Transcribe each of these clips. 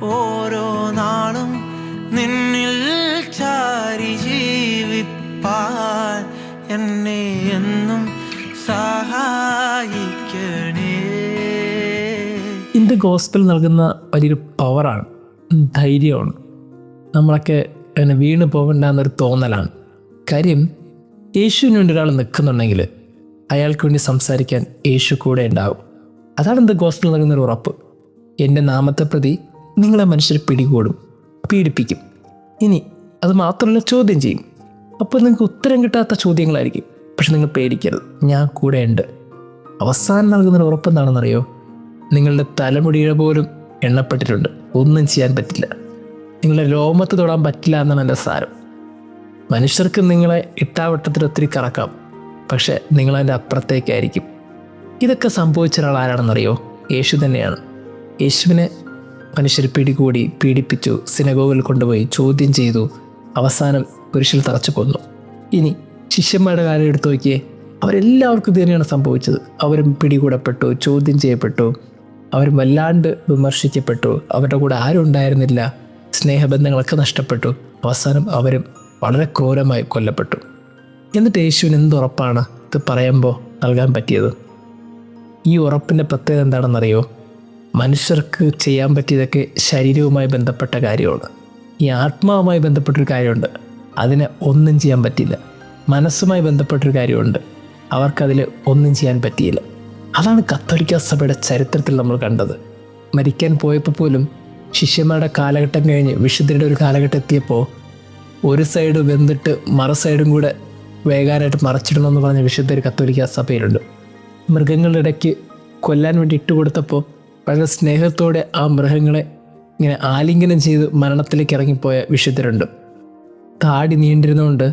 ഓരോ നാളും നിന്നിൽ ചാരി ജീവിപ്പാൻ എന്നെ എന്നും സഹായിക്കണേ. ഇന്ന് ഗോസ്പൽ നൽകുന്ന വലിയൊരു പവറാണ്, ധൈര്യമാണ്. നമ്മളൊക്കെ വീണ് പോകണ്ടെന്നൊരു തോന്നലാണ്. കാര്യം, യേശുവിന് വേണ്ടി ഒരാൾ നിൽക്കുന്നുണ്ടെങ്കിൽ അയാൾക്ക് വേണ്ടി സംസാരിക്കാൻ യേശു കൂടെ ഉണ്ടാകും. അതാണ് ഇന്ന് ഗോസ്പൽ നൽകുന്നൊരു ഉറപ്പ്. എൻ്റെ നാമത്തെ പ്രതി നിങ്ങളെ മനുഷ്യർ പിടികൂടും, പീഡിപ്പിക്കും, ഇനി അത് മാത്രമല്ല ചോദ്യം ചെയ്യും. അപ്പോൾ നിങ്ങൾക്ക് ഉത്തരം കിട്ടാത്ത ചോദ്യങ്ങളായിരിക്കും. പക്ഷെ നിങ്ങൾ പേടിക്കരുത്, ഞാൻ കൂടെ ഉണ്ട്. അവസാനം നൽകുന്നൊരു ഉറപ്പ് എന്താണെന്നറിയോ? നിങ്ങളുടെ തലമുടിയുടെ പോലും എണ്ണപ്പെട്ടിട്ടുണ്ട്, ഒന്നും ചെയ്യാൻ പറ്റില്ല. നിങ്ങളുടെ രോമത്ത് തൊടാൻ പറ്റില്ല എന്നാണ് എൻ്റെ സാരം. മനുഷ്യർക്ക് നിങ്ങളെ ഇട്ടാവട്ടത്തിൽ ഒത്തിരി കറക്കാം, പക്ഷെ നിങ്ങളതിൻ്റെ അപ്പുറത്തേക്കായിരിക്കും. ഇതൊക്കെ സംഭവിച്ച ഒരാൾ ആരാണെന്നറിയോ? യേശു തന്നെയാണ്. യേശുവിനെ മനുഷ്യർ പിടികൂടി, പീഡിപ്പിച്ചു, സിനഗോഗിൽ കൊണ്ടുപോയി ചോദ്യം ചെയ്തു, അവസാനം കുരിശിൽ തറച്ചു കൊന്നു. ഇനി ശിഷ്യന്മാരുടെ കാര്യം എടുത്തു നോക്കിയേ, അവരെല്ലാവർക്കും ഇത് തന്നെയാണ് സംഭവിച്ചത്. അവരും പിടികൂടപ്പെട്ടു, ചോദ്യം ചെയ്യപ്പെട്ടു, അവരും വല്ലാണ്ട് വിമർശിക്കപ്പെട്ടു, അവരുടെ കൂടെ ആരും ഉണ്ടായിരുന്നില്ല, സ്നേഹബന്ധങ്ങളൊക്കെ നഷ്ടപ്പെട്ടു, അവസാനം അവരും വളരെ ക്രൂരമായി കൊല്ലപ്പെട്ടു. എന്നിട്ട് യേശുവിന് എന്തുറപ്പാണ് ഇത് പറയുമ്പോൾ നൽകാൻ പറ്റിയത്? ഈ ഉറപ്പിൻ്റെ പ്രത്യേകത എന്താണെന്നറിയോ? മനുഷ്യർക്ക് ചെയ്യാൻ പറ്റിയതൊക്കെ ശരീരവുമായി ബന്ധപ്പെട്ട കാര്യമാണ്. ഈ ആത്മാവുമായി ബന്ധപ്പെട്ടൊരു കാര്യമുണ്ട്, അതിനെ ഒന്നും ചെയ്യാൻ പറ്റില്ല. മനസ്സുമായി ബന്ധപ്പെട്ടൊരു കാര്യമുണ്ട്, അവർക്കതിൽ ഒന്നും ചെയ്യാൻ പറ്റിയില്ല. അതാണ് കത്തോലിക്ക സഭയുടെ ചരിത്രത്തിൽ നമ്മൾ കണ്ടത്. മരിക്കാൻ പോയപ്പോൾ പോലും ശിഷ്യന്മാരുടെ കാലഘട്ടം കഴിഞ്ഞ് വിശുദ്ധരുടെ ഒരു കാലഘട്ടം എത്തിയപ്പോൾ ഒരു സൈഡ് വെന്തിട്ട് മറു സൈഡും കൂടെ വേകാനായിട്ട് മറച്ചിടണമെന്ന് പറഞ്ഞ വിശുദ്ധർ കത്തോലിക്ക സഭയിലുണ്ട്. മൃഗങ്ങളുടെ ഇടയ്ക്ക് കൊല്ലാൻ വേണ്ടി ഇട്ടുകൊടുത്തപ്പോൾ വളരെ സ്നേഹത്തോടെ ആ മൃഗങ്ങളെ ഇങ്ങനെ ആലിംഗനം ചെയ്ത് മരണത്തിലേക്ക് ഇറങ്ങിപ്പോയ വിശുദ്ധരുണ്ട്. താടി നീണ്ടിരുന്നുകൊണ്ട്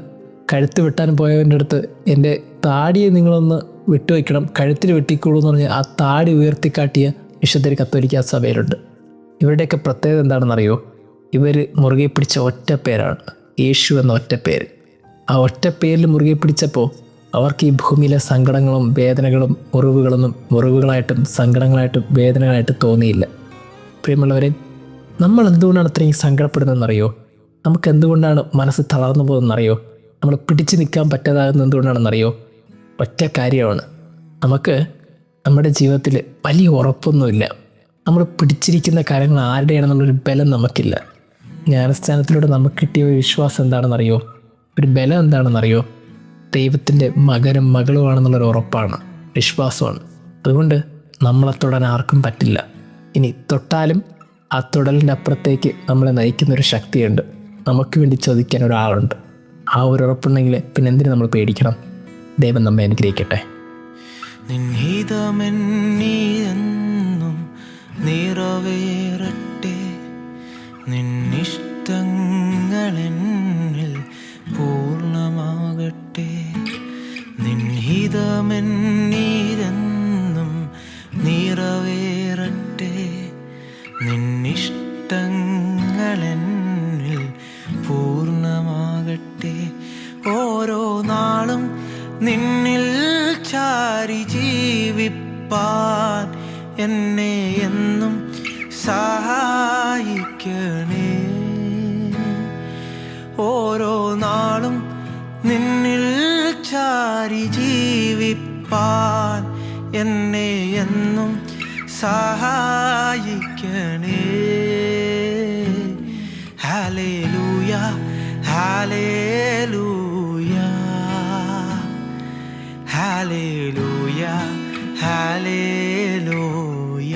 കഴുത്ത് വെട്ടാൻ പോയവൻ്റെ അടുത്ത് എൻ്റെ താടിയെ നിങ്ങളൊന്ന് വിട്ടുവയ്ക്കണം, കഴുത്തിൽ വെട്ടിക്കോളൂ എന്ന് പറഞ്ഞ് ആ താടി ഉയർത്തിക്കാട്ടിയ വിശുദ്ധർ കത്തോലിക്ക സഭയിലുണ്ട്. ഇവരുടെയൊക്കെ പ്രത്യേകത എന്താണെന്നറിയോ? ഇവർ മുറുകെ പിടിച്ച ഒറ്റ പേരാണ് യേശു എന്ന ഒറ്റ പേര്. ആ ഒറ്റ പേരിൽ മുറുകെ പിടിച്ചപ്പോൾ അവർക്ക് ഈ ഭൂമിയിലെ സങ്കടങ്ങളും വേദനകളും മുറിവുകളൊന്നും മുറിവുകളായിട്ടും സങ്കടങ്ങളായിട്ടും വേദനകളായിട്ടും തോന്നിയില്ല. പ്രിയമുള്ളവരെ, നമ്മൾ എന്തുകൊണ്ടാണ് ഇത്രയും സങ്കടപ്പെടുന്നതെന്നറിയോ? നമുക്ക് എന്തുകൊണ്ടാണ് മനസ്സ് തളർന്നു പോകുന്നതെന്നറിയോ? നമ്മൾ പിടിച്ചു നിൽക്കാൻ പറ്റാതാകുന്നത് എന്തുകൊണ്ടാണെന്നറിയോ? ഒറ്റ കാര്യമാണ്, നമുക്ക് നമ്മുടെ ജീവിതത്തിൽ വലിയ ഉറപ്പൊന്നുമില്ല. നമ്മൾ പിടിച്ചിരിക്കുന്ന കാര്യങ്ങൾ ആരുടെയാണെന്നുള്ളൊരു ബലം നമുക്കില്ല. ജ്ഞാനസ്ഥാനത്തിലൂടെ നമുക്ക് കിട്ടിയ ഒരു വിശ്വാസം എന്താണെന്നറിയോ? ഒരു ബലം എന്താണെന്നറിയോ? ദൈവത്തിൻ്റെ മകനും മകളുമാണെന്നുള്ളൊരു ഉറപ്പാണ്, വിശ്വാസമാണ്. അതുകൊണ്ട് നമ്മളെ തൊടാൻ ആർക്കും പറ്റില്ല. ഇനി തൊട്ടാലും ആ തൊടലിൻ്റെ അപ്പുറത്തേക്ക് നമ്മളെ നയിക്കുന്നൊരു ശക്തിയുണ്ട്, നമുക്ക് വേണ്ടി ചോദിക്കാൻ ഒരാളുണ്ട്. ആ ഒരു ഉറപ്പുണ്ടെങ്കിൽ പിന്നെ എന്തിനു നമ്മൾ പേടിക്കണം? ദൈവം നമ്മെ അനുഗ്രഹിക്കട്ടെ. നിൻഹിതമെന്നും നിറവേറട്ടെ, നിന്നിഷ്ടങ്ങളെന്നിൽ പൂർണ്ണമാകട്ടെ. നിൻഹിതമെന്നും നിറവേറട്ടെ, നിന്നിഷ്ടങ്ങളെന്നിൽ പൂർണ്ണമാകട്ടെ. ഓരോ നാളും നിന്നിൽ ചാരി ജീവിപ്പാൻ എന്നെ എന്നും സഹായിക്കണേ. ഓരോ നാളും നിന്നിൽ ചാരി ജീവിപ്പാൻ എന്നെ എന്നും സഹായിക്കണേ. Hallelujah, hallelujah, hallelujah, hallelujah.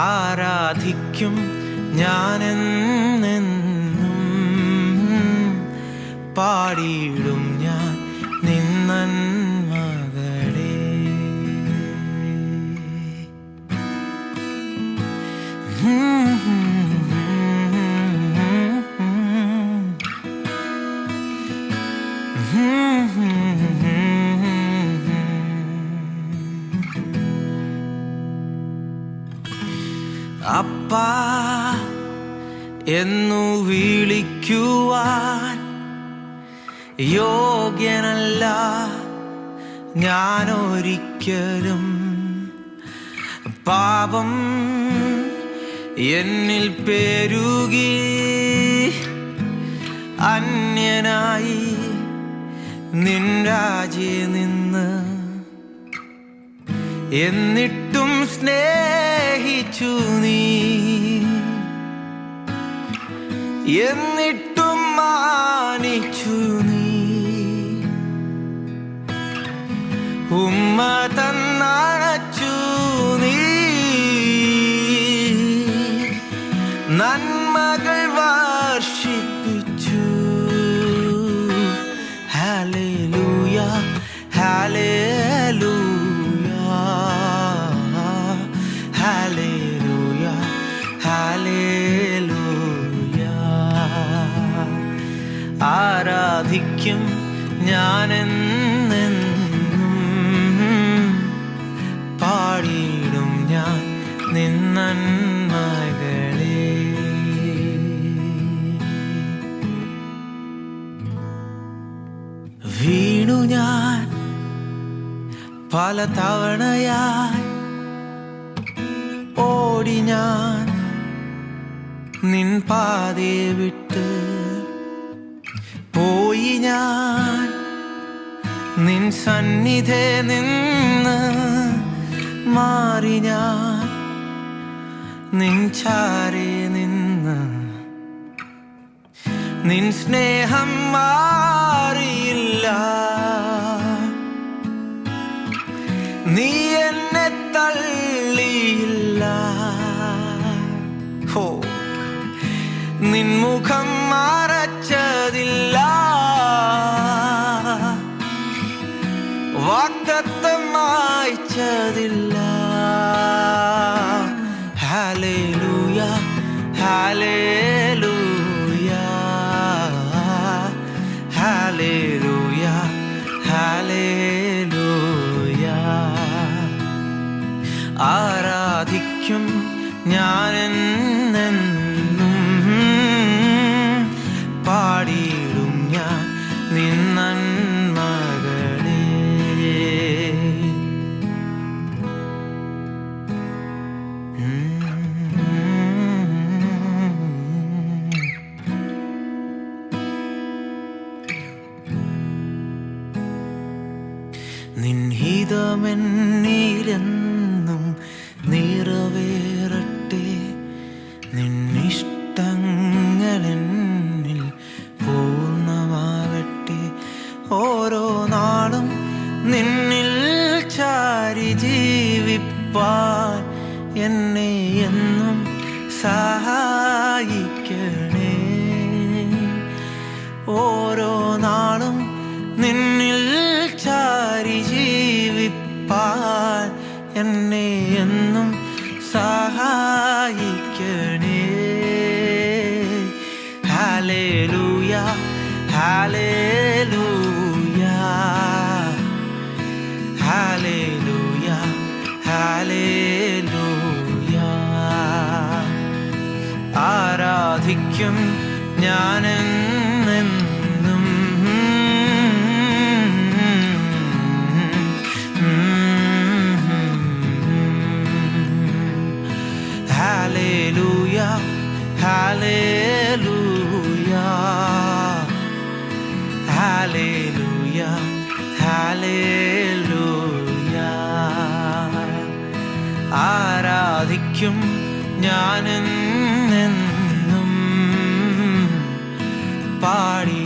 ആരാധിക്കും ഞാനെന്നെന്നും, പാടിയിടും ഞാൻ നിന്നന്മകളെ. അപ്പാ എന്നു വിളിക്കുവാൻ യോഗ്യനല്ല ഞാനൊരിക്കലും. പാപം എന്നിൽ പെരുകി അന്യനായി നിൻ രാജേ നിന്ന്. എന്നിട്ടും സ്നേഹിച്ചു നീ, എന്നിട്ടും മാനിച്ചു നീ. ഉമ്മ തന്നണച്ചു നീ, നന്മകൾ വർഷിപ്പിച്ചു. Hallelujah hallelujah hallelujah hallelujah. ആരാധിക്കും ഞാനെന്നും, പാടിയിടും ഞാൻ നിൻ നന്മകളെ. വീണു ഞാൻ പല തവണയായി, ഓടി ഞാൻ നിൻ പാതേ വിട്ട്. പോയി ഞാൻ നിൻ സന്നിധേ നിന്ന്, മാറി ഞാൻ നിൻ ചാരേ നിന്ന്. നിൻ സ്നേഹം മാറിയില്ല, നീ എന്നെ തള്ളിയില്ല. ഹോ, നിൻ മുഖം മറച്ചതില്ല, വാഗ്ദത്തം മായ്ച്ചതില്ല. Hallelujah hallelujah hallelujah hallelujah. ആരാധിക്കും ഞാനെന്നും, പാടിയിടും ഞാൻ നിൻ നന്മകളെ. നിൻ ഹിതമെന്നിലെന്നും നിറവേറട്ടെ, നിന്നിഷ്ടങ്ങളെന്നിൽ പൂർണ്ണമാകട്ടെ. ഓരോ നാളും നിന്നിൽ ചാരി ജീവിപ്പാൻ എന്നെ എന്നും സഹായിക്കണേ. ഓരോ നാളും നിന്നിൽ ചാരി ജീവിപ്പാൻ എന്നെ എന്നും സഹായിക്കണേ. Hallelujah hallelujah hallelujah hallelujah. ആരാധിക്കും ഞാനെന്നും, ഹല്ലേലൂയ ഹല്ലേലൂയ ഹല്ലേലൂയ ഹല്ലേലൂയ. ആരാധിക്കും ഞാനെന്നും, പാടി